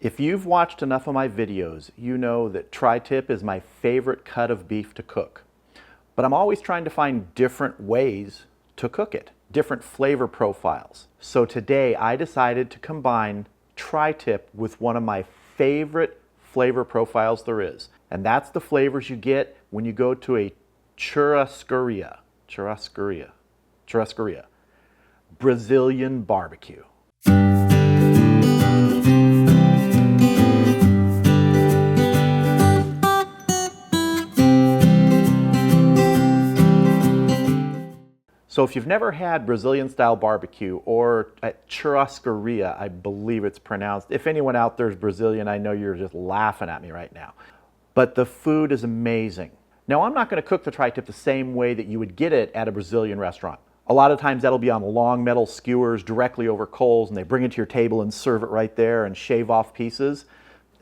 If you've watched enough of my videos, you know that tri-tip is my favorite cut of beef to cook. But I'm always trying to find different ways to cook it, different flavor profiles. So today I decided to combine tri-tip with one of my favorite flavor profiles there is. And that's the flavors you get when you go to a churrascaria. Brazilian barbecue. So if you've never had Brazilian style barbecue, or at Churrascaria, I believe it's pronounced. If anyone out there is Brazilian, I know you're just laughing at me right now. But the food is amazing. Now, I'm not going to cook the tri-tip the same way that you would get it at a Brazilian restaurant. A lot of times that'll be on long metal skewers directly over coals, and they bring it to your table and serve it right there and shave off pieces.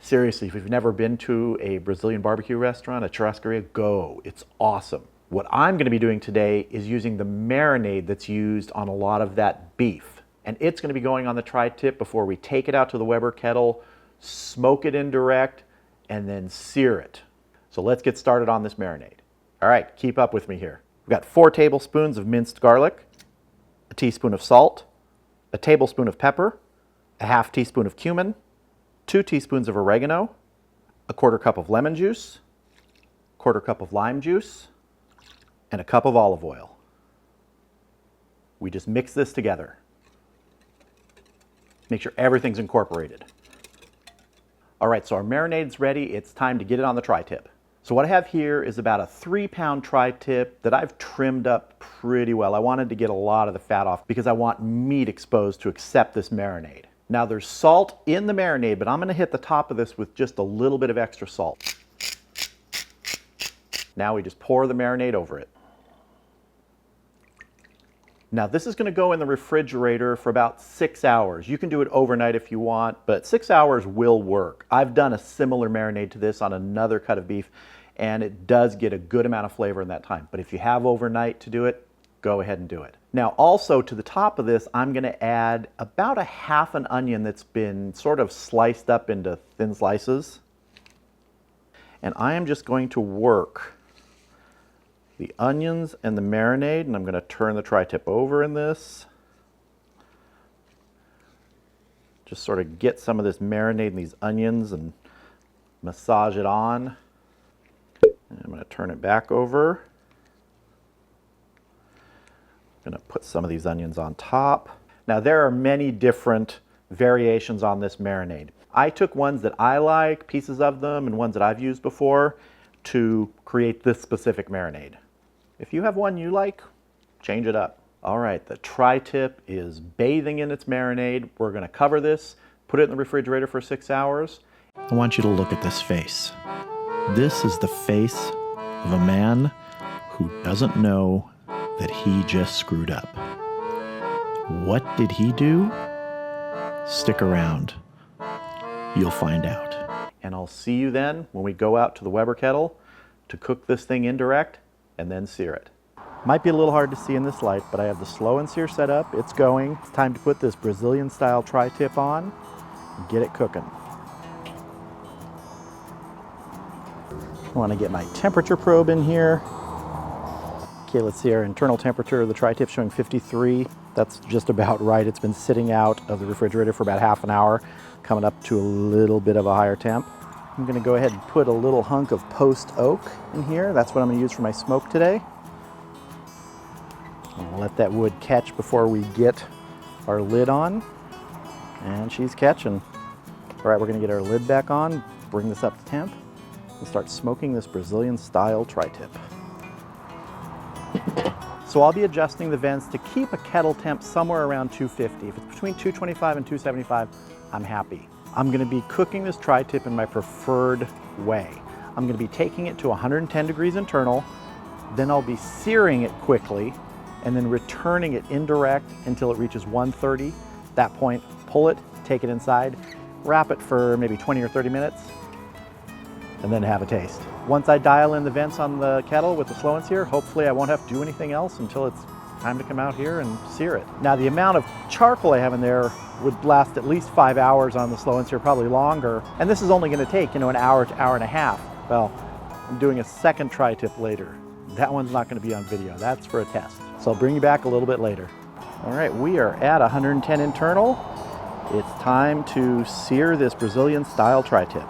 Seriously, if you've never been to a Brazilian barbecue restaurant, a Churrascaria, go. It's awesome. What I'm going to be doing today is using the marinade that's used on a lot of that beef. And it's going to be going on the tri-tip before we take it out to the Weber Kettle, smoke it indirect, and then sear it. So let's get started on this marinade. All right, keep up with me here. We've got 4 tablespoons of minced garlic, a teaspoon of salt, a tablespoon of pepper, a half teaspoon of cumin, 2 teaspoons of oregano, a 1/4 cup of lemon juice, 1/4 cup of lime juice, and a cup of olive oil. We just mix this together. Make sure everything's incorporated. All right, so our marinade's ready. It's time to get it on the tri-tip. So what I have here is about a 3-pound tri-tip that I've trimmed up pretty well. I wanted to get a lot of the fat off because I want meat exposed to accept this marinade. Now there's salt in the marinade, but I'm gonna hit the top of this with just a little bit of extra salt. Now we just pour the marinade over it. Now this is going to go in the refrigerator for about 6 hours. You can do it overnight if you want, but 6 hours will work. I've done a similar marinade to this on another cut of beef, and it does get a good amount of flavor in that time. But if you have overnight to do it, go ahead and do it. Now also to the top of this, I'm going to add about a half an onion that's been sort of sliced up into thin slices. And I am just going to work the onions and the marinade, and I'm going to turn the tri-tip over in this. Just sort of get some of this marinade in these onions and massage it on. And I'm going to turn it back over. I'm going to put some of these onions on top. Now there are many different variations on this marinade. I took ones that I like, pieces of them, and ones that I've used before to create this specific marinade. If you have one you like, change it up. All right, the tri-tip is bathing in its marinade. We're going to cover this, put it in the refrigerator for 6 hours. I want you to look at this face. This is the face of a man who doesn't know that he just screwed up. What did he do? Stick around. You'll find out. And I'll see you then when we go out to the Weber Kettle to cook this thing indirect and then sear it. Might be a little hard to see in this light, but I have the slow and sear set up. It's going. It's time to put this Brazilian style tri-tip on and get it cooking. I want to get my temperature probe in here. Okay, let's see our internal temperature of the tri-tip showing 53. That's just about right. It's been sitting out of the refrigerator for about half an hour, coming up to a little bit of a higher temp. I'm going to go ahead and put a little hunk of post oak in here. That's what I'm going to use for my smoke today. I'll let that wood catch before we get our lid on. And she's catching. All right, we're going to get our lid back on, bring this up to temp, and start smoking this Brazilian style tri-tip. So I'll be adjusting the vents to keep a kettle temp somewhere around 250. If it's between 225 and 275, I'm happy. I'm going to be cooking this tri-tip in my preferred way. I'm going to be taking it to 110 degrees internal, then I'll be searing it quickly, and then returning it indirect until it reaches 130. At that point, pull it, take it inside, wrap it for maybe 20 or 30 minutes, and then have a taste. Once I dial in the vents on the kettle with the slow and sear, hopefully I won't have to do anything else until it's time to come out here and sear it. Now the amount of charcoal I have in there would last at least 5 hours on the slow and sear, probably longer. And this is only going to take, an hour to hour and a half. Well, I'm doing a second tri-tip later. That one's not going to be on video. That's for a test. So I'll bring you back a little bit later. All right, we are at 110 internal. It's time to sear this Brazilian style tri-tip.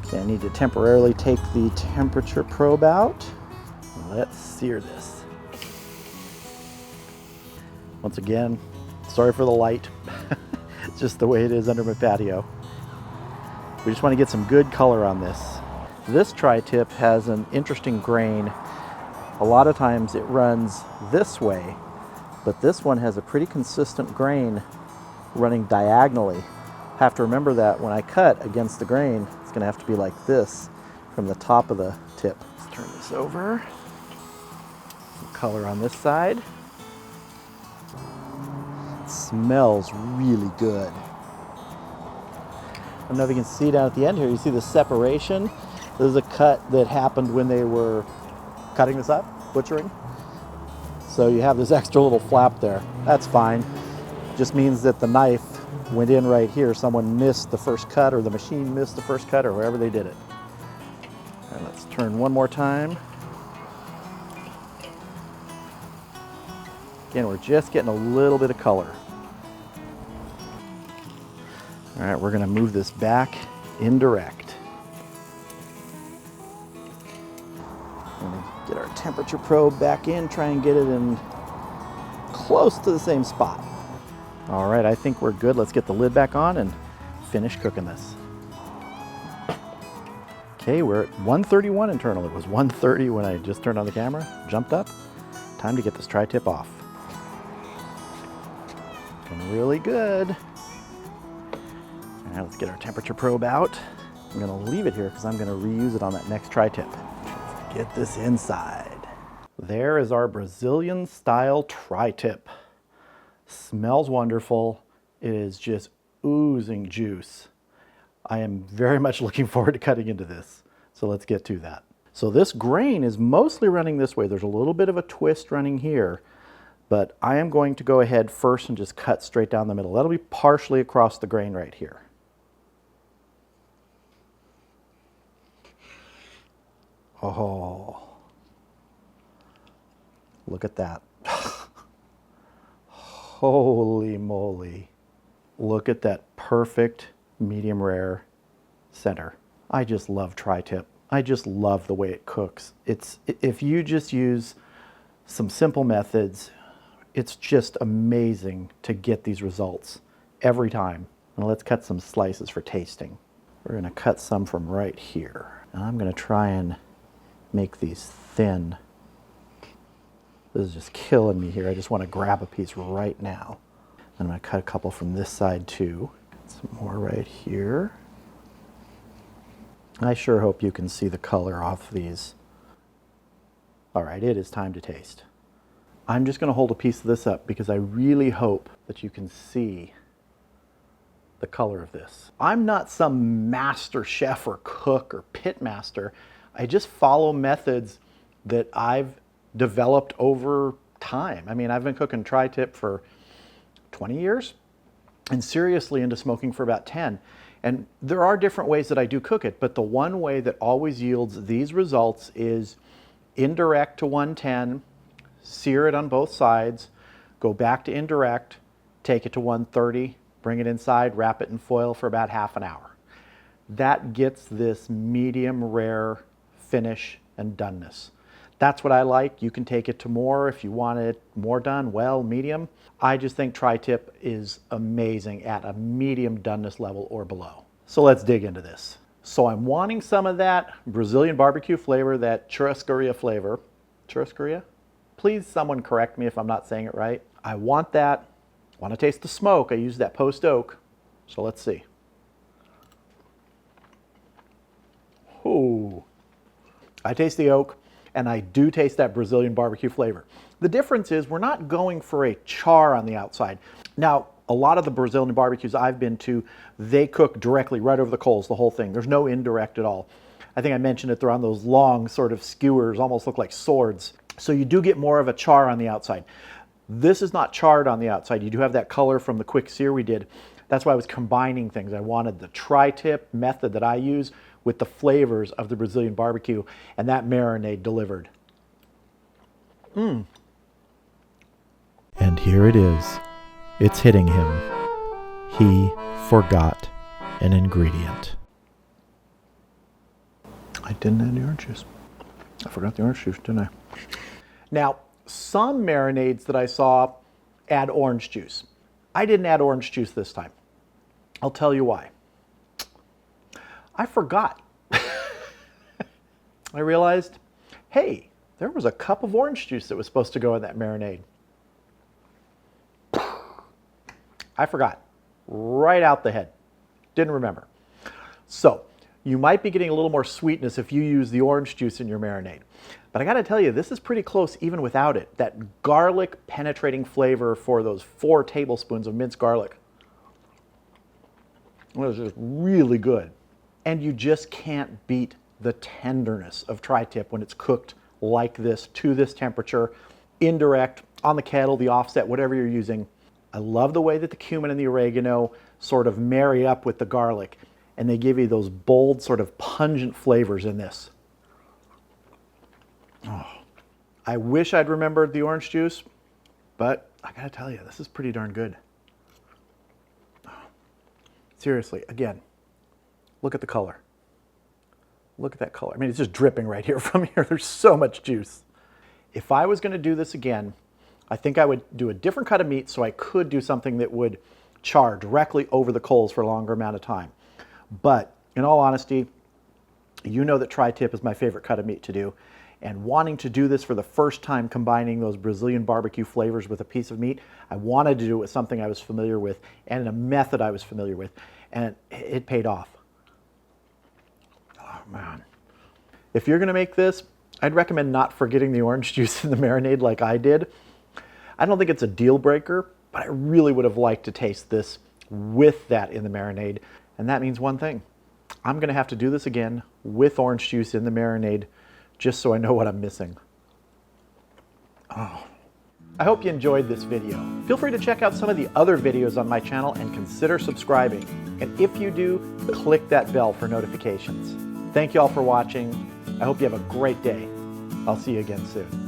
Okay, I need to temporarily take the temperature probe out. Let's sear this. Once again, sorry for the light. It's just the way it is under my patio. We just want to get some good color on this. This tri-tip has an interesting grain. A lot of times it runs this way, but this one has a pretty consistent grain running diagonally. Have to remember that when I cut against the grain, it's going to have to be like this from the top of the tip. Let's turn this over. Some color on this side. It smells really good. I don't know if you can see down at the end here, you see the separation. This is a cut that happened when they were cutting this up, butchering. So you have this extra little flap there. That's fine. Just means that the knife went in right here. Someone missed the first cut, or the machine missed the first cut, or wherever they did it. And let's turn one more time. Again, we're just getting a little bit of color. All right, we're gonna move this back indirect. We're gonna get our temperature probe back in, try and get it in close to the same spot. All right, I think we're good. Let's get the lid back on and finish cooking this. Okay, we're at 131 internal. It was 130 when I just turned on the camera, jumped up. Time to get this tri-tip off. Looking really good. All right, let's get our temperature probe out. I'm gonna leave it here because I'm gonna reuse it on that next tri-tip. Let's get this inside. There is our Brazilian style tri-tip. Smells wonderful. It is just oozing juice. I am very much looking forward to cutting into this. So let's get to that. So this grain is mostly running this way. There's a little bit of a twist running here, but I am going to go ahead first and just cut straight down the middle. That'll be partially across the grain right here. Oh, look at that. Holy moly. Look at that perfect medium rare center. I just love tri-tip. I just love the way it cooks. If you just use some simple methods, it's just amazing to get these results every time. And let's cut some slices for tasting. We're gonna cut some from right here. And I'm gonna try and make these thin. This is just killing me here. I just want to grab a piece right now. I'm going to cut a couple from this side too. Some more right here. I sure hope you can see the color off these. All right, it is time to taste. I'm just going to hold a piece of this up because I really hope that you can see the color of this. I'm not some master chef or cook or pit master. I just follow methods that I've developed over time. I mean, I've been cooking tri-tip for 20 years and seriously into smoking for about 10. And there are different ways that I do cook it, but the one way that always yields these results is indirect to 110, sear it on both sides, go back to indirect, take it to 130, bring it inside, wrap it in foil for about half an hour. That gets this medium rare finish and doneness. That's what I like. You can take it to more if you want it more done, well, medium. I just think tri-tip is amazing at a medium doneness level or below. So let's dig into this. So I'm wanting some of that Brazilian barbecue flavor, that Churrascaria flavor. Churrascaria? Please someone correct me if I'm not saying it right. I want that. I want to taste the smoke. I use that post oak. So let's see. Ooh. I taste the oak. And I do taste that Brazilian barbecue flavor. The difference is we're not going for a char on the outside. Now, a lot of the Brazilian barbecues I've been to, they cook directly right over the coals, the whole thing. There's no indirect at all. I think I mentioned it, they're on those long sort of skewers, almost look like swords. So you do get more of a char on the outside. This is not charred on the outside. You do have that color from the quick sear we did, That's why I was combining things. I wanted the tri-tip method that I use with the flavors of the Brazilian barbecue, and that marinade delivered. And here it is. It's hitting him. He forgot an ingredient. I didn't add the orange juice. I forgot the orange juice, didn't I? Now, some marinades that I saw add orange juice. I didn't add orange juice this time. I'll tell you why. I forgot. I realized, hey, there was a cup of orange juice that was supposed to go in that marinade. I forgot. Right out the head. Didn't remember. So, you might be getting a little more sweetness if you use the orange juice in your marinade. But I gotta tell you, this is pretty close even without it. That garlic penetrating flavor for those 4 tablespoons of minced garlic. It was just really good. And you just can't beat the tenderness of tri-tip when it's cooked like this, to this temperature, indirect, on the kettle, the offset, whatever you're using. I love the way that the cumin and the oregano sort of marry up with the garlic, and they give you those bold, sort of pungent flavors in this. Oh, I wish I'd remembered the orange juice, but I gotta tell you, this is pretty darn good. Oh, seriously, again, look at the color. Look at that color. I mean, it's just dripping right here from here. There's so much juice. If I was gonna do this again, I think I would do a different cut of meat so I could do something that would char directly over the coals for a longer amount of time. But in all honesty, you know that tri-tip is my favorite cut of meat to do. And wanting to do this for the first time, combining those Brazilian barbecue flavors with a piece of meat, I wanted to do it with something I was familiar with and in a method I was familiar with. And it paid off. Oh man. If you're gonna make this, I'd recommend not forgetting the orange juice in the marinade like I did. I don't think it's a deal breaker, but I really would have liked to taste this with that in the marinade. And that means one thing. I'm gonna have to do this again with orange juice in the marinade just so I know what I'm missing. Oh. I hope you enjoyed this video. Feel free to check out some of the other videos on my channel and consider subscribing. And if you do, click that bell for notifications. Thank you all for watching. I hope you have a great day. I'll see you again soon.